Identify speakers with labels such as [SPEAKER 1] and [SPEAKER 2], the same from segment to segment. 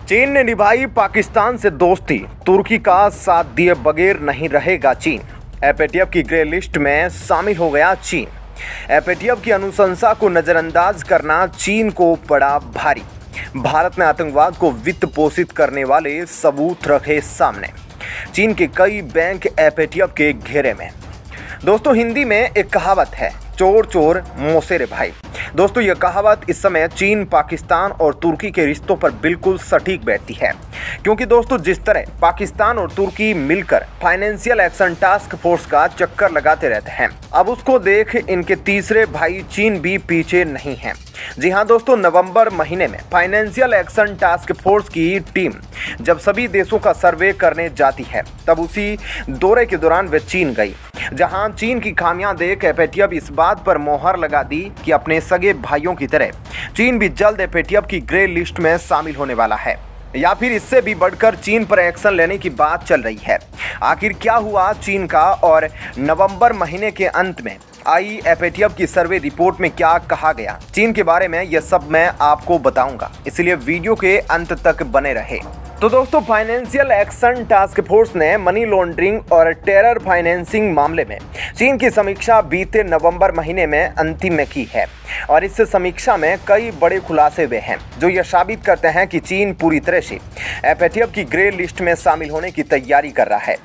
[SPEAKER 1] चीन ने निभाई पाकिस्तान से दोस्ती, तुर्की का साथ दिए बगैर नहीं रहेगा चीन। एफएटीएफ की ग्रे लिस्ट में शामिल हो गया चीन। एफएटीएफ की अनुशंसा को नज़रअंदाज करना चीन को पड़ा भारी। भारत ने आतंकवाद को वित्त पोषित करने वाले सबूत रखे सामने। चीन के कई बैंक एफएटीएफ के घेरे में। दोस्तों, हिंदी में एक कहावत है, चोर चोर मौसेरे भाई। दोस्तों, यह कहावत इस समय चीन, पाकिस्तान और तुर्की के रिश्तों पर बिल्कुल सटीक बैठती है, क्योंकि दोस्तों जिस तरह पाकिस्तान और तुर्की मिलकर फाइनेंशियल एक्शन टास्क फोर्स का चक्कर लगाते रहते हैं, अब उसको देख इनके तीसरे भाई चीन भी पीछे नहीं है। जी हाँ दोस्तों, नवंबर महीने में फाइनेंशियल एक्शन टास्क फोर्स की टीम जब सभी देशों का सर्वे करने जाती है, तब उसी दौरे के दौरान वे चीन गई, जहां चीन की खामियां देख एफएटीएफ इस बात पर मोहर लगा दी कि अपने सगे भाइयों की तरह चीन भी जल्द एफएटीएफ की ग्रे लिस्ट में शामिल होने वाला है, या फिर इससे भी बढ़कर चीन पर एक्शन लेने की बात चल रही है। आखिर क्या हुआ चीन का, और नवंबर महीने के अंत में आई एफएटीएफ की सर्वे रिपोर्ट में क्या कहा गया चीन के बारे में, यह सब मैं आपको बताऊंगा, इसलिए वीडियो के अंत तक बने रहे। तो दोस्तों, फाइनेंशियल एक्शन टास्क फोर्स ने मनी लॉन्ड्रिंग और टेरर फाइनेंसिंग मामले में चीन की समीक्षा बीते नवंबर महीने में अंतिम में की है, और इस समीक्षा में कई बड़े खुलासे हुए हैं जो यह साबित करते हैं कि चीन पूरी तरह से एफएटीएफ की ग्रे लिस्ट में शामिल होने की तैयारी कर रहा है।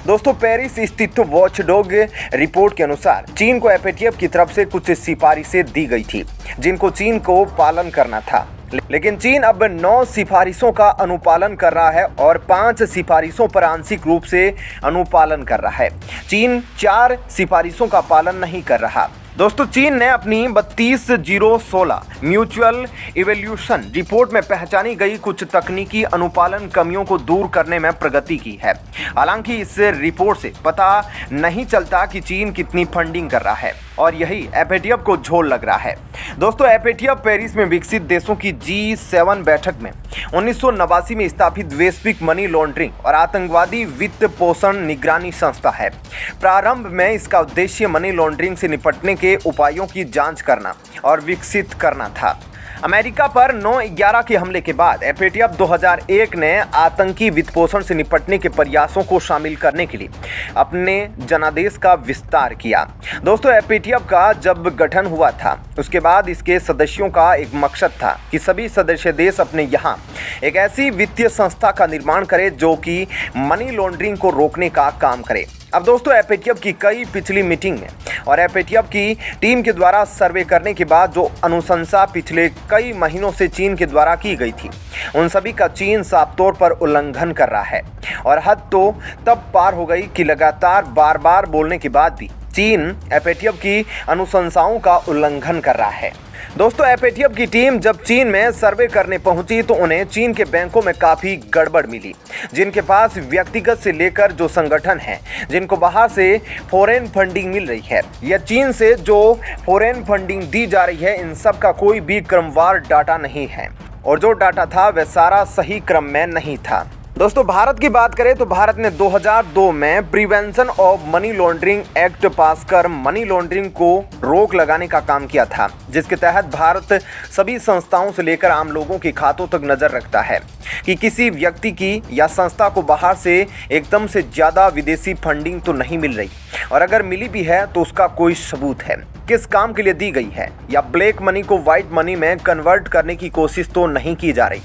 [SPEAKER 1] दोस्तों, पेरिस स्थित वॉचडॉग रिपोर्ट के अनुसार चीन को एफएटीएफ की तरफ से कुछ सिफारिशें दी गई थी, जिनको चीन को पालन करना था, लेकिन चीन अब 9 सिफारिशों का अनुपालन कर रहा है और 5 सिफारिशों पर आंशिक रूप से अनुपालन कर रहा है। चीन 4 सिफारिशों का पालन नहीं कर रहा। दोस्तों, चीन ने अपनी 32/016 म्यूचुअल इवैल्यूएशन रिपोर्ट में पहचानी गई कुछ तकनीकी अनुपालन कमियों को दूर करने में प्रगति की है। हालांकि इस रिपोर्ट से पता नहीं चलता कि चीन कितनी फंडिंग कर रहा है, और यही एफएटीएफ को झोल लग रहा है। दोस्तों, एफएटीएफ पेरिस में विकसित देशों की G7 बैठक में 1989 में स्थापित वैश्विक मनी लॉन्ड्रिंग और आतंकवादी वित्त पोषण निगरानी संस्था है। प्रारंभ में इसका उद्देश्य मनी लॉन्ड्रिंग से निपटने के उपायों की जांच करना और विकसित करना था। अमेरिका पर 9/11 के हमले के बाद एफएटीएफ 2001 ने आतंकी वित्तपोषण से निपटने के प्रयासों को शामिल करने के लिए अपने जनादेश का विस्तार किया। दोस्तों, एफएटीएफ का जब गठन हुआ था, उसके बाद इसके सदस्यों का एक मकसद था कि सभी सदस्य देश अपने यहाँ एक ऐसी वित्तीय संस्था का निर्माण करें जो कि मनी लॉन्ड्रिंग को रोकने का काम करे। अब दोस्तों, एफएटीएफ की कई पिछली मीटिंग में और एफएटीएफ की टीम के द्वारा सर्वे करने के बाद जो अनुशंसा पिछले कई महीनों से चीन के द्वारा की गई थी, उन सभी का चीन साफ तौर पर उल्लंघन कर रहा है, और हद तो तब पार हो गई कि लगातार बार बार बोलने के बाद भी चीन एफएटीएफ की अनुशंसाओं का उल्लंघन कर रहा है। दोस्तों, एफएटीएफ की टीम जब चीन में सर्वे करने पहुंची तो उन्हें चीन के बैंकों में काफ़ी गड़बड़ मिली, जिनके पास व्यक्तिगत से लेकर जो संगठन हैं, जिनको बाहर से फॉरेन फंडिंग मिल रही है, या चीन से जो फॉरेन फंडिंग दी जा रही है, इन सब का कोई भी क्रमवार डाटा नहीं है, और जो डाटा था वह सारा सही क्रम में नहीं था। दोस्तों, भारत की बात करें तो भारत ने 2002 में prevention of money laundering act पास कर मनी लॉन्ड्रिंग को रोक लगाने का काम किया था, जिसके तहत भारत सभी संस्थाओं से लेकर आम लोगों के खातों तक नजर रखता है कि किसी व्यक्ति की या संस्था को बाहर से एकदम से ज़्यादा विदेशी फंडिंग तो नहीं मिल रही, और अगर मिली भी है तो उसका कोई सबूत है, किस काम के लिए दी गई है, या ब्लैक मनी को व्हाइट मनी में कन्वर्ट करने की कोशिश तो नहीं की जा रही।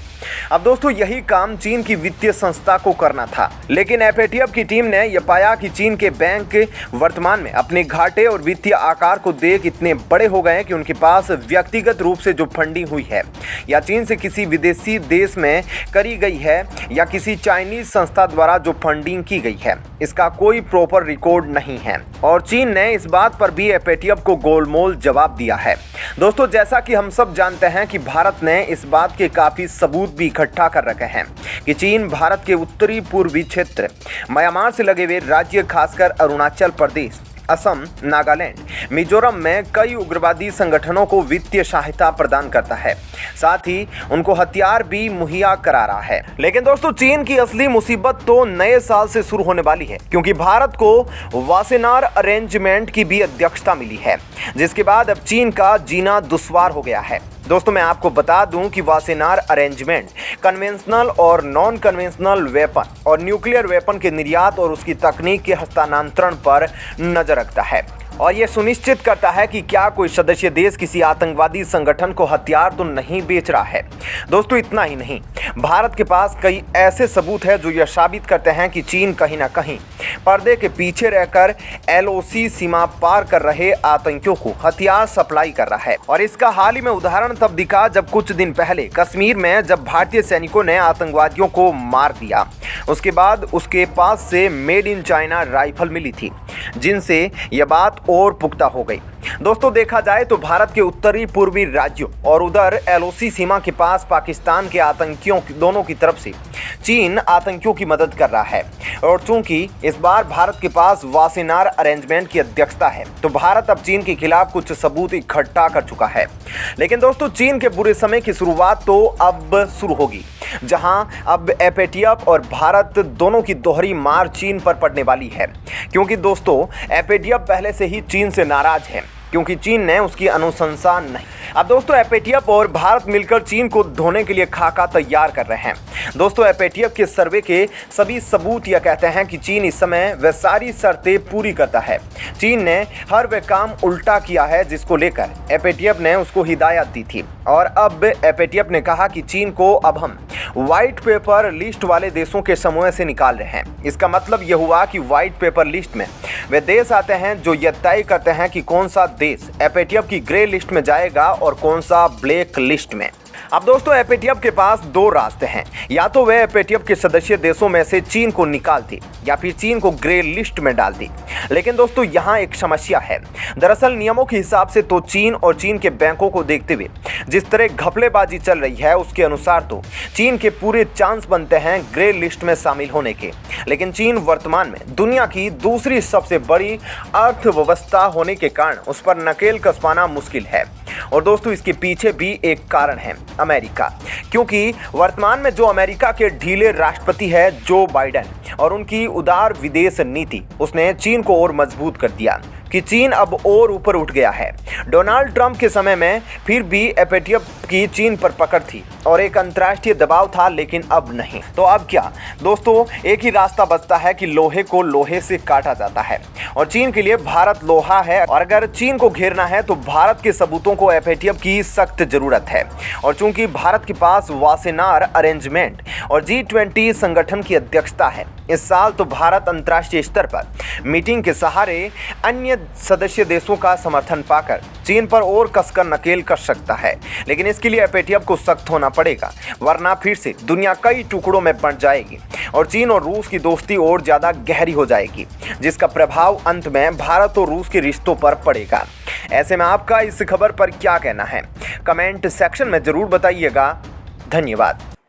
[SPEAKER 1] अब दोस्तों, यही काम चीन की वित्तीय संस्था को करना था, लेकिन एफएटीएफ की टीम ने यह पाया कि चीन के बैंक वर्तमान में अपने घाटे और वित्तीय आकार को देख इतने बड़े हो गए हैं कि उनके पास व्यक्तिगत रूप से जो फंडिंग हुई है, या चीन से किसी विदेशी देश में करी गई है, या किसी चाइनीज संस्था द्वारा जो फंडिंग की गई है, इसका कोई प्रॉपर रिकॉर्ड नहीं है, और चीन ने इस बात पर भी एफएटीएफ को गोलमोल जवाब दिया है। दोस्तों, जैसा कि हम सब जानते हैं कि भारत ने इस बात के काफ़ी सबूत भी इकट्ठा कर रखे हैं कि चीन भारत के उत्तरी पूर्वी क्षेत्र, म्यांमार से लगे हुए राज्य, खासकर अरुणाचल प्रदेश, असम, नागालैंड, मिजोरम में कई उग्रवादी संगठनों को वित्तीय सहायता प्रदान करता है, साथ ही उनको हथियार भी मुहैया करा रहा है। लेकिन दोस्तों, चीन की असली मुसीबत तो नए साल से शुरू होने वाली है, क्योंकि भारत को वासेनार अरेंजमेंट की भी अध्यक्षता मिली है, जिसके बाद अब चीन का जीना दुश्वार हो गया है। दोस्तों मैं आपको बता दूं कि वासेनार अरेंजमेंट कन्वेंशनल और नॉन कन्वेंशनल वेपन और न्यूक्लियर वेपन के निर्यात और उसकी तकनीक के हस्तांतरण पर नजर रखता है और ये सुनिश्चित करता है कि क्या कोई सदस्य देश किसी आतंकवादी संगठन को हथियार तो नहीं बेच रहा है। दोस्तों इतना ही नहीं, भारत के पास कई ऐसे सबूत हैं जो यह साबित करते हैं कि चीन कहीं ना कहीं पर्दे के पीछे रहकर LOC सीमा पार कर रहे आतंकियों को हथियार सप्लाई कर रहा है। और इसका हाल ही में उदाहरण तब दिखा जब कुछ दिन पहले कश्मीर में जब भारतीय सैनिकों ने आतंकवादियों को मार दिया, उसके बाद उसके पास से मेड इन चाइना राइफल मिली थी, जिनसे यह बात और पुख्ता हो गई। दोस्तों देखा जाए तो भारत के उत्तरी पूर्वी राज्यों और उधर LOC सीमा के पास पाकिस्तान के आतंकियों दोनों की तरफ से चीन आतंकियों की मदद कर रहा है। और चूंकि इस बार भारत के पास वासेनार अरेंजमेंट की अध्यक्षता है, तो भारत अब चीन के खिलाफ कुछ सबूत इकट्ठा कर चुका है। लेकिन दोस्तों चीन के बुरे समय की शुरुआत तो अब शुरू होगी, जहां अब FATF और भारत दोनों की दोहरी मार चीन पर पड़ने वाली है। क्योंकि दोस्तों FATF पहले से ही चीन से नाराज है, क्योंकि चीन ने उसकी अनुशंसा नहीं। अब दोस्तों FATF और भारत मिलकर चीन को धोने के लिए खाका तैयार कर रहे हैं। दोस्तों FATF के सर्वे के सभी सबूत यह कहते हैं कि चीन इस समय वह सारी शर्तें पूरी करता है। चीन ने हर वह काम उल्टा किया है जिसको लेकर FATF ने उसको हिदायत दी थी। और अब FATF ने कहा कि चीन को अब हम व्हाइट पेपर लिस्ट वाले देशों के समूह से निकाल रहे हैं। इसका मतलब यह हुआ कि व्हाइट पेपर लिस्ट में वे देश आते हैं जो यह तय करते हैं कि कौन सा देश FATF की ग्रे लिस्ट में जाएगा और कौन सा ब्लैक लिस्ट में। अब दोस्तों FATF के पास दो रास्ते हैं, या तो वे FATF के सदस्य देशों में से चीन को निकाल दे या फिर चीन को ग्रे लिस्ट में डाल दे। लेकिन दोस्तों यहाँ एक समस्या है। दरअसल नियमों के हिसाब से तो चीन और चीन के बैंकों को देखते हुए जिस तरह घपलेबाजी चल रही है, उसके अनुसार तो चीन के पूरे चांस बनते हैं ग्रे लिस्ट में शामिल होने के। लेकिन चीन वर्तमान में दुनिया की दूसरी सबसे बड़ी अर्थव्यवस्था होने के कारण उस पर नकेल कसवाना मुश्किल है। और दोस्तों इसके पीछे भी एक कारण है अमेरिका, क्योंकि वर्तमान में जो अमेरिका के ढीले राष्ट्रपति है जो बाइडेन और उनकी उदार विदेश नीति, उसने चीन को और मजबूत कर दिया कि चीन अब और ऊपर उठ गया है। डोनाल्ड ट्रंप के समय में फिर भी FATF की चीन पर पकड़ थी और एक अंतर्राष्ट्रीय दबाव था, लेकिन अब नहीं। तो अब क्या दोस्तों, एक ही रास्ता बचता है कि लोहे को लोहे से काटा जाता है और चीन के लिए भारत लोहा है। और अगर चीन को घेरना है तो भारत के सबूतों को FATF की सख्त जरूरत है। और चूंकि भारत के पास वासेनार अरेंजमेंट और G20 संगठन की अध्यक्षता है, इस साल तो भारत अंतर्राष्ट्रीय स्तर पर मीटिंग के सहारे अन्य सदस्य देशों का समर्थन पाकर चीन पर और कसकर नकेल कर सकता है। लेकिन इसके लिए FATF को सख्त होना पड़ेगा, वरना फिर से दुनिया कई टुकड़ों में बंट जाएगी और चीन और रूस की दोस्ती और ज़्यादा गहरी हो जाएगी, जिसका प्रभाव अंत में भारत और रूस के रिश्तों पर पड़ेगा। ऐसे में आपका इस खबर पर क्या कहना है, कमेंट सेक्शन में ज़रूर बताइएगा। धन्यवाद।